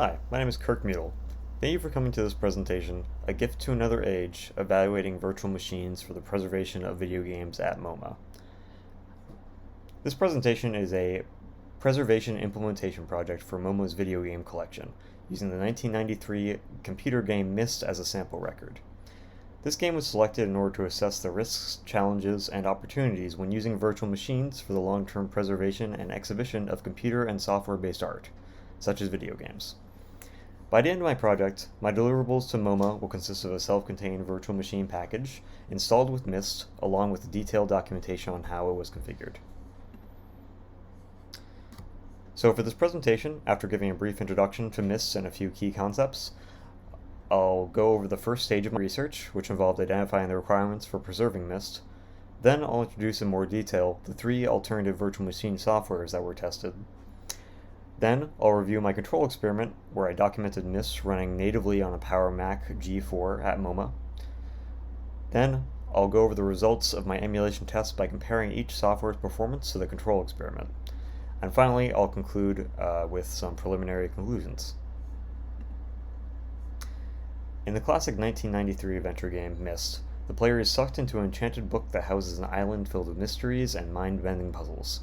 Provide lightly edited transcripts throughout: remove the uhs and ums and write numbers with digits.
Hi, my name is Kirk Mudle. Thank you for coming to this presentation, A Gift to Another Age, Evaluating Virtual Machines for the Preservation of Video Games at MoMA. This presentation is a preservation implementation project for MoMA's video game collection, using the 1993 computer game Myst as a sample record. This game was selected in order to assess the risks, challenges, and opportunities when using virtual machines for the long-term preservation and exhibition of computer and software-based art, such as video games. By the end of my project, my deliverables to MoMA will consist of a self-contained virtual machine package installed with Myst, along with detailed documentation on how it was configured. So for this presentation, after giving a brief introduction to Myst and a few key concepts, I'll go over the first stage of my research, which involved identifying the requirements for preserving Myst. Then I'll introduce in more detail the three alternative virtual machine softwares that were tested. Then I'll review my control experiment, where I documented Myst running natively on a Power Mac G4 at MoMA. Then I'll go over the results of my emulation tests by comparing each software's performance to the control experiment. And finally, I'll conclude with some preliminary conclusions. In the classic 1993 adventure game Myst, the player is sucked into an enchanted book that houses an island filled with mysteries and mind-bending puzzles.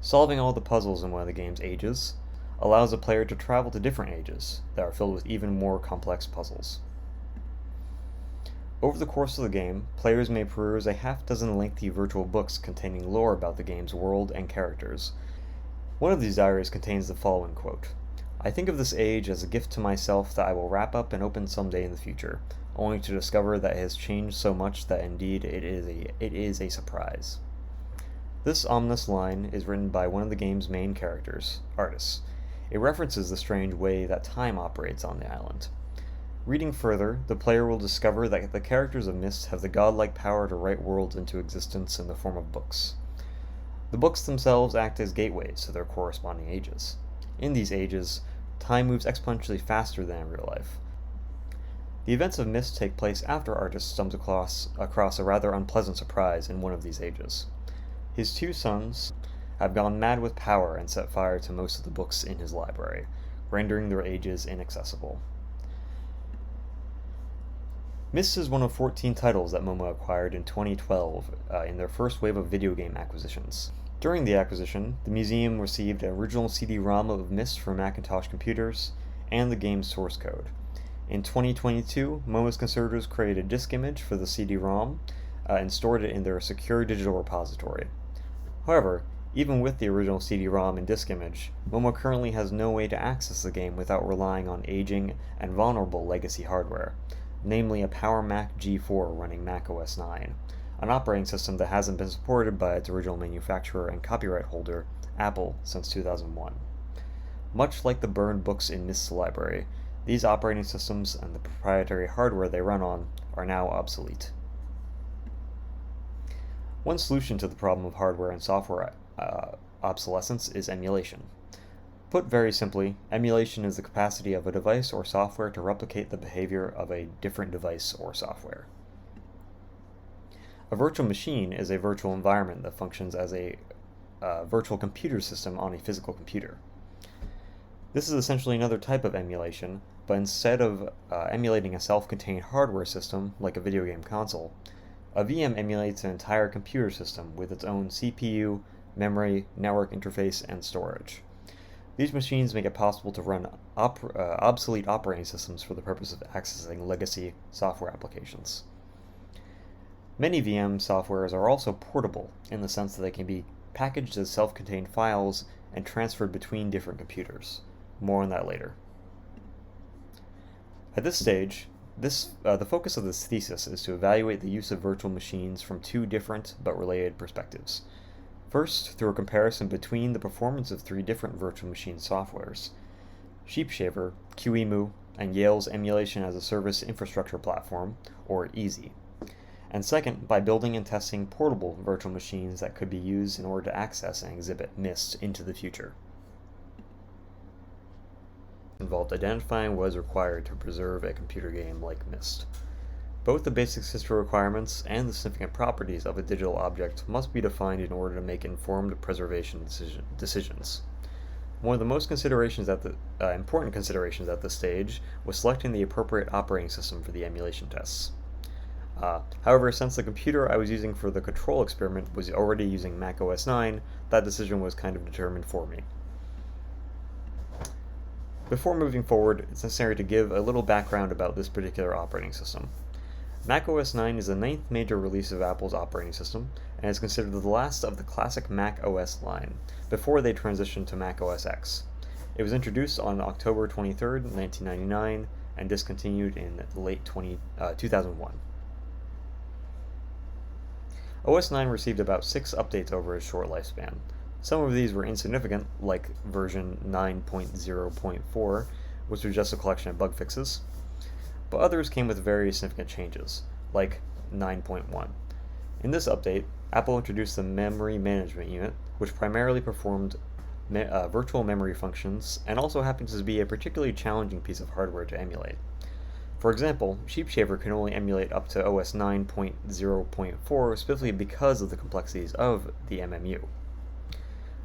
Solving all the puzzles in one of the game's ages allows the player to travel to different ages that are filled with even more complex puzzles. Over the course of the game, players may peruse a half-dozen lengthy virtual books containing lore about the game's world and characters. One of these diaries contains the following quote: "I think of this age as a gift to myself that I will wrap up and open someday in the future, only to discover that it has changed so much that indeed it is a surprise." This ominous line is written by one of the game's main characters, Artis. It references the strange way that time operates on the island. Reading further, the player will discover that the characters of Myst have the godlike power to write worlds into existence in the form of books. The books themselves act as gateways to their corresponding ages. In these ages, time moves exponentially faster than in real life. The events of Myst take place after Artis stumbles across a rather unpleasant surprise in one of these ages. His two sons have gone mad with power and set fire to most of the books in his library, rendering their ages inaccessible. Myst is one of 14 titles that MoMA acquired in 2012 in their first wave of video game acquisitions. During the acquisition, the museum received an original CD-ROM of Myst for Macintosh computers and the game's source code. In 2022, MoMA's conservators created a disk image for the CD-ROM and stored it in their secure digital repository. However, even with the original CD-ROM and disk image, MoMA currently has no way to access the game without relying on aging and vulnerable legacy hardware, namely a Power Mac G4 running Mac OS 9, an operating system that hasn't been supported by its original manufacturer and copyright holder, Apple, since 2001. Much like the burned books in Myst's library, these operating systems and the proprietary hardware they run on are now obsolete. One solution to the problem of hardware and software obsolescence is emulation. Put very simply, emulation is the capacity of a device or software to replicate the behavior of a different device or software. A virtual machine is a virtual environment that functions as a virtual computer system on a physical computer. This is essentially another type of emulation, but instead of emulating a self-contained hardware system like a video game console, a VM emulates an entire computer system with its own CPU, memory, network interface, and storage. These machines make it possible to run obsolete operating systems for the purpose of accessing legacy software applications. Many VM softwares are also portable in the sense that they can be packaged as self-contained files and transferred between different computers. More on that later. At this stage, the focus of this thesis is to evaluate the use of virtual machines from two different but related perspectives. First, through a comparison between the performance of three different virtual machine softwares: Sheepshaver, QEMU, and Yale's Emulation as a Service Infrastructure Platform, or EASY. And second, by building and testing portable virtual machines that could be used in order to access and exhibit Myst into the future. Involved identifying what is required to preserve a computer game like Myst. Both the basic history requirements and the significant properties of a digital object must be defined in order to make informed preservation decisions. One of the most important considerations at this stage was selecting the appropriate operating system for the emulation tests. However, since the computer I was using for the control experiment was already using Mac OS 9, that decision was kind of determined for me. Before moving forward, it's necessary to give a little background about this particular operating system. Mac OS 9 is the 9th major release of Apple's operating system, and is considered the last of the classic Mac OS line, before they transitioned to Mac OS X. It was introduced on October 23, 1999, and discontinued in late 2001. OS 9 received about 6 updates over its short lifespan. Some of these were insignificant, like version 9.0.4, which was just a collection of bug fixes, but others came with very significant changes, like 9.1. In this update, Apple introduced the Memory Management Unit, which primarily performed virtual memory functions and also happens to be a particularly challenging piece of hardware to emulate. For example, Sheepshaver can only emulate up to OS 9.0.4 specifically because of the complexities of the MMU.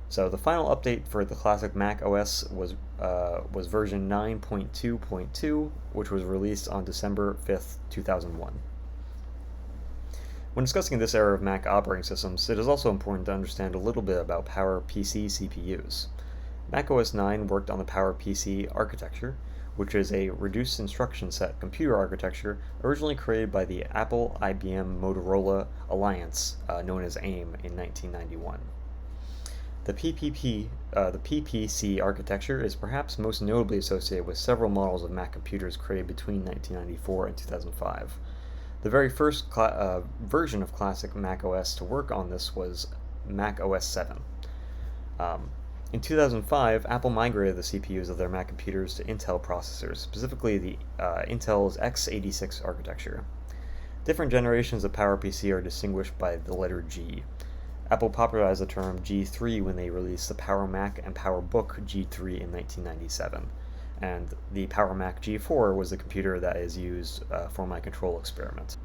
So the final update for the classic Mac OS was version 9.2.2, which was released on December 5th, 2001. When discussing this era of Mac operating systems, it is also important to understand a little bit about PowerPC CPUs. Mac OS 9 worked on the PowerPC architecture, which is a reduced instruction set computer architecture originally created by the Apple-IBM Motorola Alliance, known as AIM, in 1991. The PPC architecture is perhaps most notably associated with several models of Mac computers created between 1994 and 2005. The very first version of classic Mac OS to work on this was Mac OS 7. In 2005, Apple migrated the CPUs of their Mac computers to Intel processors, specifically the Intel's x86 architecture. Different generations of PowerPC are distinguished by the letter G. Apple popularized the term G3 when they released the PowerMac and PowerBook G3 in 1997, and the PowerMac G4 was the computer that is used for my control experiment.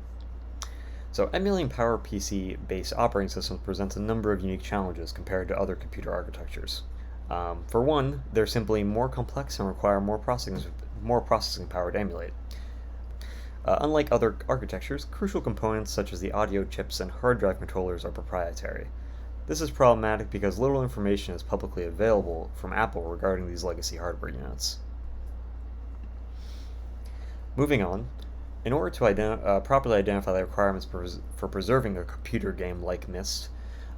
So emulating PowerPC-based operating systems presents a number of unique challenges compared to other computer architectures. For one, they're simply more complex and require more processing power to emulate. Unlike other architectures, crucial components such as the audio chips and hard drive controllers are proprietary. This is problematic because little information is publicly available from Apple regarding these legacy hardware units. Moving on, in order to properly identify the requirements for preserving a computer game like Myst,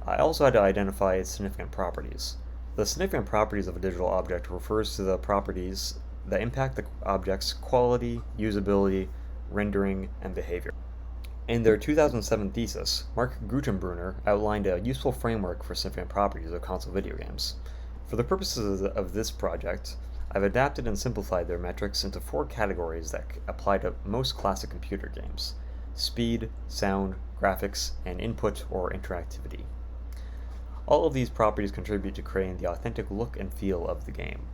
I also had to identify its significant properties. The significant properties of a digital object refers to the properties that impact the object's quality, usability, rendering, and behavior. In their 2007 thesis, Mark Gutenbrunner outlined a useful framework for significant properties of console video games. For the purposes of this project, I've adapted and simplified their metrics into 4 categories that apply to most classic computer games: speed, sound, graphics, and input or interactivity. All of these properties contribute to creating the authentic look and feel of the game.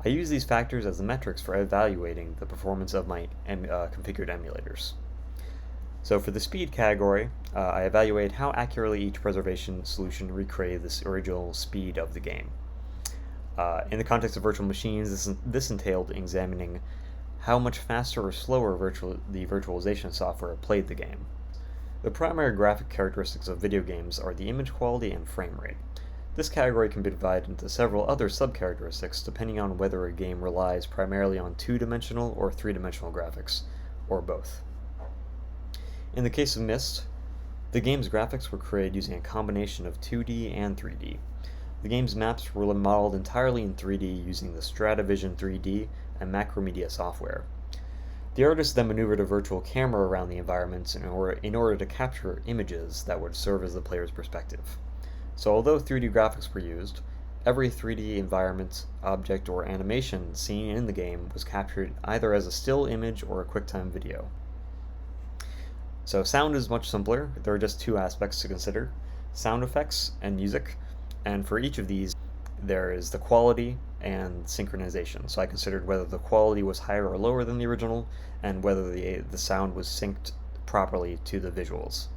I use these factors as the metrics for evaluating the performance of my configured emulators. So for the speed category, I evaluate how accurately each preservation solution recreated the original speed of the game. In the context of virtual machines, this entailed examining how much faster or slower the virtualization software played the game. The primary graphic characteristics of video games are the image quality and frame rate. This category can be divided into several other subcharacteristics depending on whether a game relies primarily on 2-dimensional or 3-dimensional graphics, or both. In the case of Myst, the game's graphics were created using a combination of 2D and 3D. The game's maps were modeled entirely in 3D using the Stratavision 3D and Macromedia software. The artist then maneuvered a virtual camera around the environments in order to capture images that would serve as the player's perspective. So although 3D graphics were used, every 3D environment, object, or animation seen in the game was captured either as a still image or a QuickTime video. So sound is much simpler. There are just 2 aspects to consider: sound effects and music, and for each of these there is the quality and synchronization. So I considered whether the quality was higher or lower than the original, and whether the sound was synced properly to the visuals.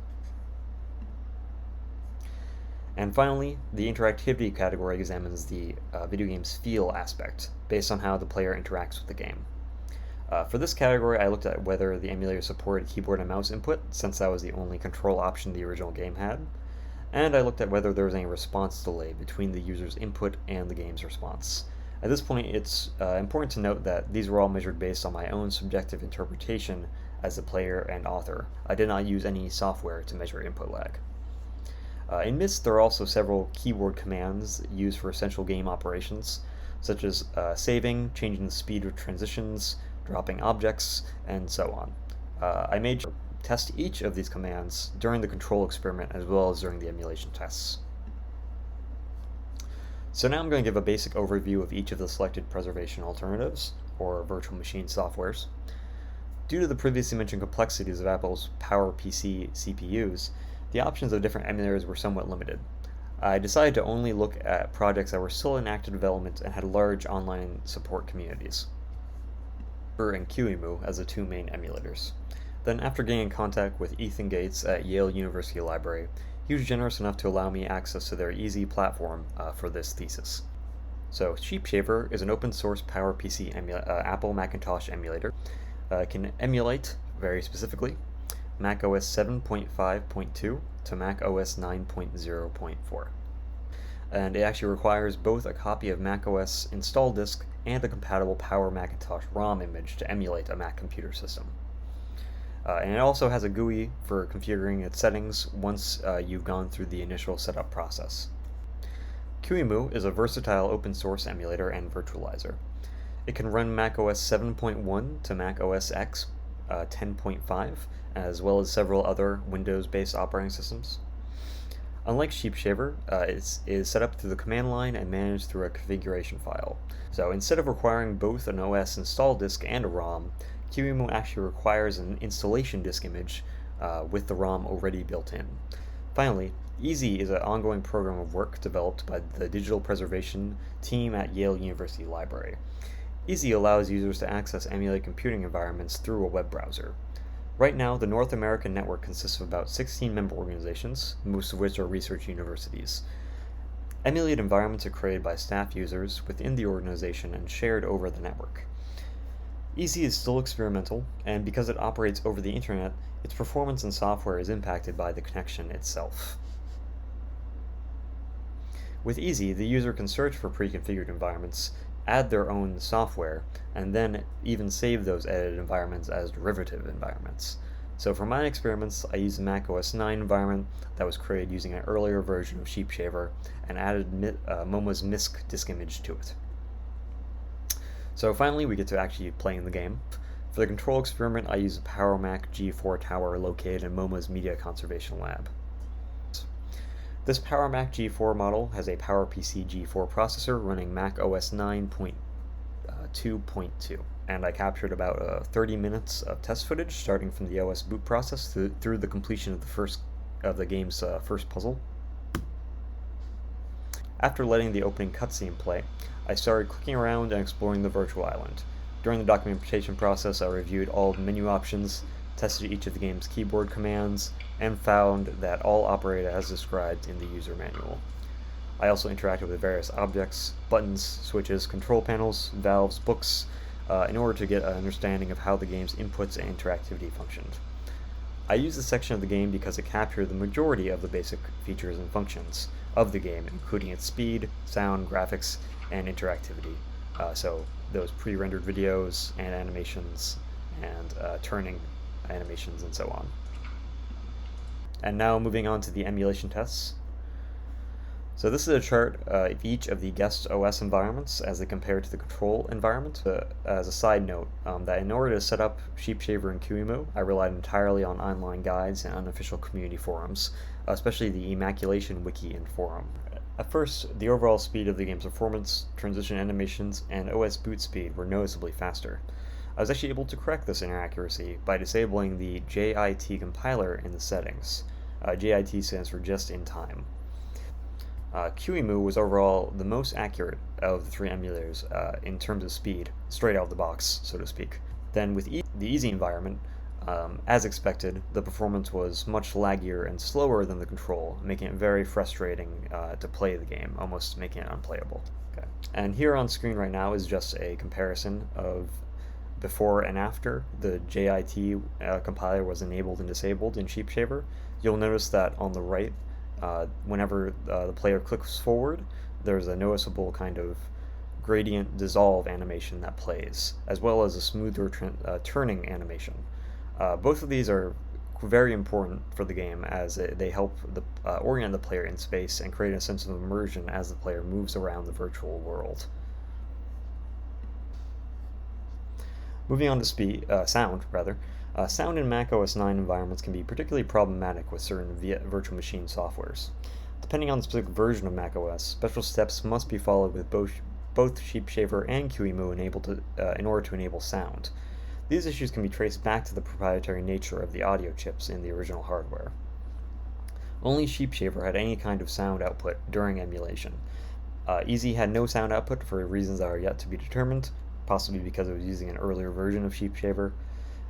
And finally, the interactivity category examines the video game's feel aspect, based on how the player interacts with the game. For this category, I looked at whether the emulator supported keyboard and mouse input, since that was the only control option the original game had, and I looked at whether there was any response delay between the user's input and the game's response. At this point, it's important to note that these were all measured based on my own subjective interpretation as the player and author. I did not use any software to measure input lag. In MIST, there are also several keyboard commands used for essential game operations, such as saving, changing the speed of transitions, dropping objects, and so on. I made sure to test each of these commands during the control experiment as well as during the emulation tests. So now I'm going to give a basic overview of each of the selected preservation alternatives, or virtual machine softwares. Due to the previously mentioned complexities of Apple's PowerPC CPUs, the options of different emulators were somewhat limited. I decided to only look at projects that were still in active development and had large online support communities, and QEMU as the two main emulators. Then, after getting in contact with Ethan Gates at Yale University Library, he was generous enough to allow me access to their easy platform for this thesis. So, SheepShaver is an open source PowerPC Apple Macintosh emulator. It can emulate, very specifically, macOS 7.5.2 to macOS 9.0.4. And it actually requires both a copy of macOS install disk and a compatible Power Macintosh ROM image to emulate a Mac computer system. And it also has a GUI for configuring its settings once you've gone through the initial setup process. QEMU is a versatile open source emulator and virtualizer. It can run macOS 7.1 to macOS X 10.5, as well as several other Windows-based operating systems. Unlike SheepShaver, it is set up through the command line and managed through a configuration file. So instead of requiring both an OS install disk and a ROM, QEMU actually requires an installation disk image with the ROM already built in. Finally, EASY is an ongoing program of work developed by the digital preservation team at Yale University Library. EASY allows users to access emulated computing environments through a web browser. Right now, the North American network consists of about 16 member organizations, most of which are research universities. Emulated environments are created by staff users within the organization and shared over the network. EASY is still experimental, and because it operates over the internet, its performance and software is impacted by the connection itself. With EASY, the user can search for pre-configured environments, add their own software, and then even save those edited environments as derivative environments. So for my experiments, I used a macOS 9 environment that was created using an earlier version of SheepShaver and added MoMA's MISC disk image to it. So finally, we get to actually playing the game. For the control experiment, I used a PowerMac G4 tower located in MoMA's Media Conservation Lab. This PowerMac G4 model has a PowerPC G4 processor running Mac OS 9.2.2, and I captured about 30 minutes of test footage starting from the OS boot process through the completion of the game's first puzzle. After letting the opening cutscene play, I started clicking around and exploring the virtual island. During the documentation process, I reviewed all the menu options, tested each of the game's keyboard commands, and found that all operated as described in the user manual. I also interacted with various objects, buttons, switches, control panels, valves, books, in order to get an understanding of how the game's inputs and interactivity functioned. I used this section of the game because it captured the majority of the basic features and functions of the game, including its speed, sound, graphics, and interactivity. So those pre-rendered videos and animations and turning animations and so on. And now moving on to the emulation tests. So this is a chart of each of the guest OS environments as they compare to the control environment. As a side note, that in order to set up SheepShaver and QEMU, I relied entirely on online guides and unofficial community forums, especially the Immaculation Wiki and forum. At first, the overall speed of the game's performance, transition animations, and OS boot speed were noticeably faster. I was actually able to correct this inaccuracy by disabling the JIT compiler in the settings. JIT stands for just in time. QEMU was overall the most accurate of the three emulators in terms of speed, straight out of the box, so to speak. Then with the EASY environment, As expected, the performance was much laggier and slower than the control, making it very frustrating to play the game, almost making it unplayable. Okay. And here on screen right now is just a comparison of before and after the JIT compiler was enabled and disabled in Sheepshaver. You'll notice that on the right, whenever the player clicks forward, there's a noticeable kind of gradient dissolve animation that plays, as well as a smoother turning animation. Both of these are very important for the game as they help orient the player in space and create a sense of immersion as the player moves around the virtual world. Moving on to sound. Sound in Mac OS 9 environments can be particularly problematic with certain virtual machine softwares. Depending on the specific version of Mac OS, special steps must be followed with both Sheepshaver and QEMU in order to enable sound. These issues can be traced back to the proprietary nature of the audio chips in the original hardware. Only Sheepshaver had any kind of sound output during emulation. Easy had no sound output for reasons that are yet to be determined, possibly because it was using an earlier version of Sheepshaver.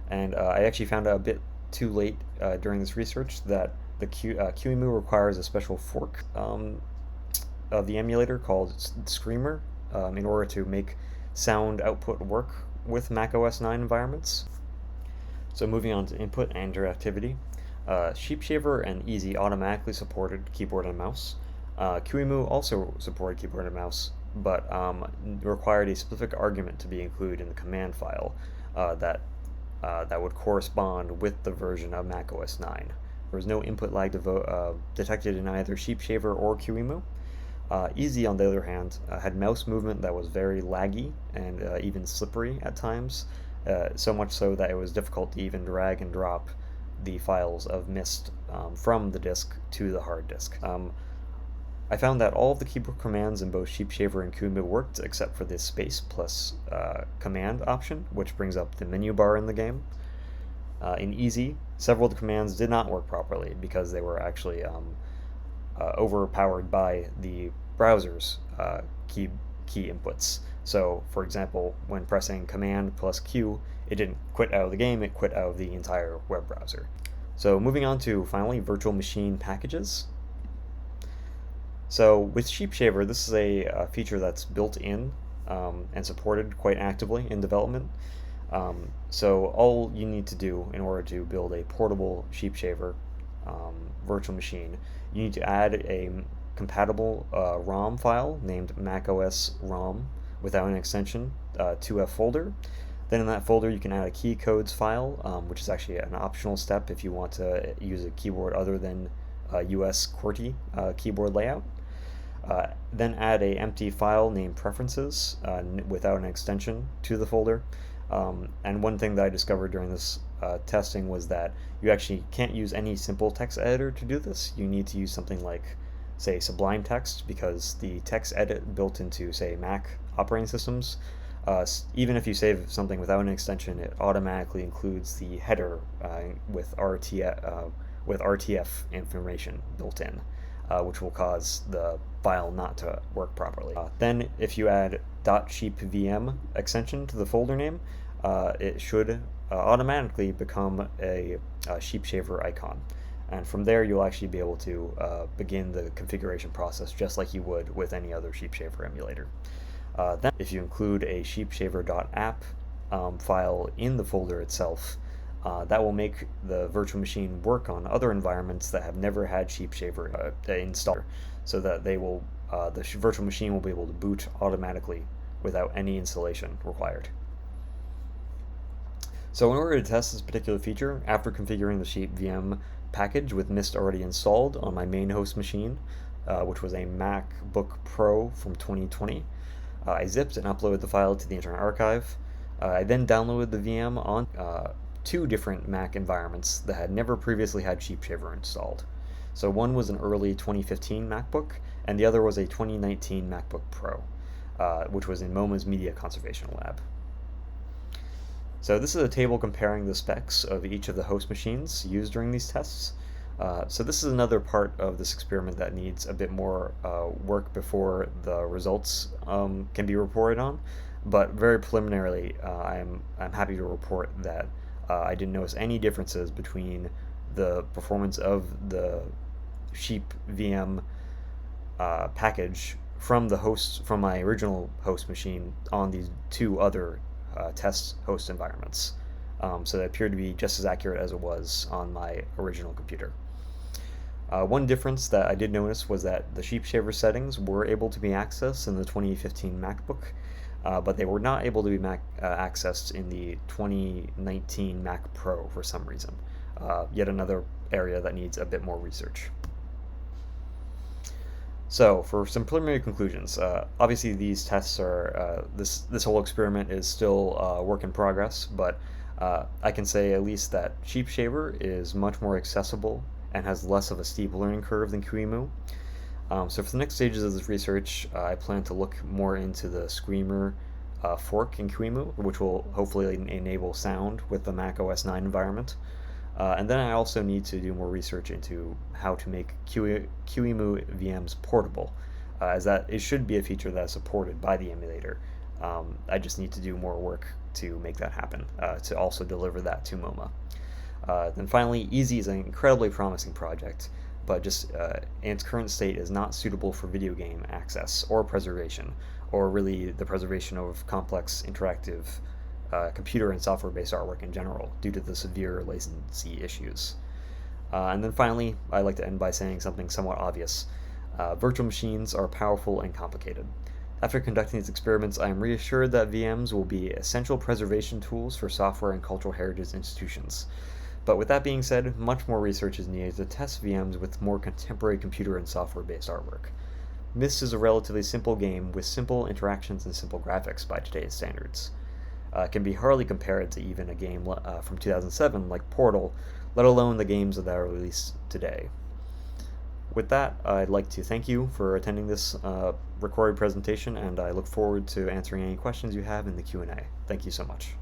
And I actually found out a bit too late during this research that the QEMU requires a special fork of the emulator called Screamer in order to make sound output work with Mac OS 9 environments. So moving on to input and interactivity. Sheepshaver and Easy automatically supported keyboard and mouse. QEMU also supported keyboard and mouse, but required a specific argument to be included in the command file that would correspond with the version of Mac OS 9. There was no input lag detected in either Sheepshaver or QEMU. Easy, on the other hand, had mouse movement that was very laggy and even slippery at times, so much so that it was difficult to even drag and drop the files of Mist from the disk to the hard disk. I found that all of the keyboard commands in both Sheepshaver and QEMU worked except for the space plus command option, which brings up the menu bar in the game. In Easy, several of the commands did not work properly because they were actually overpowered by the browser's key inputs. So, for example, when pressing Command plus Q, it didn't quit out of the game, it quit out of the entire web browser. So moving on to, finally, virtual machine packages. So with Sheepshaver, this is a feature that's built in and supported quite actively in development. So all you need to do in order to build a portable Sheepshaver virtual machine, you need to add a compatible ROM file named macOS ROM without an extension to a folder. Then in that folder you can add a key codes file, which is actually an optional step if you want to use a keyboard other than US QWERTY keyboard layout. Then add a empty file named preferences without an extension to the folder. And one thing that I discovered during this testing was that you actually can't use any simple text editor to do this. You need to use something like, say, Sublime Text, because the text edit built into, say, Mac operating systems, even if you save something without an extension, it automatically includes the header with RTF information built in, which will cause the file not to work properly. Then if you add .sheepvm extension to the folder name, it should automatically become a Sheepshaver icon. And from there you'll actually be able to begin the configuration process just like you would with any other Sheepshaver emulator. Then if you include a sheepshaver.app file in the folder itself, that will make the virtual machine work on other environments that have never had Sheepshaver installed, so that the virtual machine will be able to boot automatically without any installation required. So in order to test this particular feature, after configuring the sheepvm package with Mist already installed on my main host machine, which was a MacBook Pro from 2020, I zipped and uploaded the file to the Internet Archive. I then downloaded the VM on two different Mac environments that had never previously had Sheepshaver installed. So one was an early 2015 MacBook, and the other was a 2019 MacBook Pro, which was in MoMA's Media Conservation Lab. So this is a table comparing the specs of each of the host machines used during these tests. So this is another part of this experiment that needs a bit more work before the results can be reported on. But very preliminarily, I'm happy to report that I didn't notice any differences between the performance of the Sheep VM package from my original host machine on these two other test host environments. So it appeared to be just as accurate as it was on my original computer. One difference that I did notice was that the Sheep Shaver settings were able to be accessed in the 2015 MacBook, but they were not able to be accessed in the 2019 Mac Pro for some reason. Yet another area that needs a bit more research. So, for some preliminary conclusions, obviously these tests are, this whole experiment is still a work in progress, but I can say at least that Sheep Shaver is much more accessible and has less of a steep learning curve than QEMU. So for the next stages of this research, I plan to look more into the Screamer fork in QEMU, which will hopefully enable sound with the Mac OS 9 environment. And then I also need to do more research into how to make QEMU VMs portable, as that it should be a feature that is supported by the emulator. I just need to do more work to make that happen, to also deliver that to MoMA. Then finally, Easy is an incredibly promising project, but just in its current state is not suitable for video game access or preservation, or really the preservation of complex interactive computer and software-based artwork in general, due to the severe latency issues. And then finally, I'd like to end by saying something somewhat obvious. Virtual machines are powerful and complicated. After conducting these experiments, I am reassured that VMs will be essential preservation tools for software and cultural heritage institutions. But with that being said, much more research is needed to test VMs with more contemporary computer and software-based artwork. Myst is a relatively simple game with simple interactions and simple graphics by today's standards. It can be hardly compared to even a game from 2007 like Portal, let alone the games that are released today. With that, I'd like to thank you for attending this recorded presentation, and I look forward to answering any questions you have in the Q&A. Thank you so much.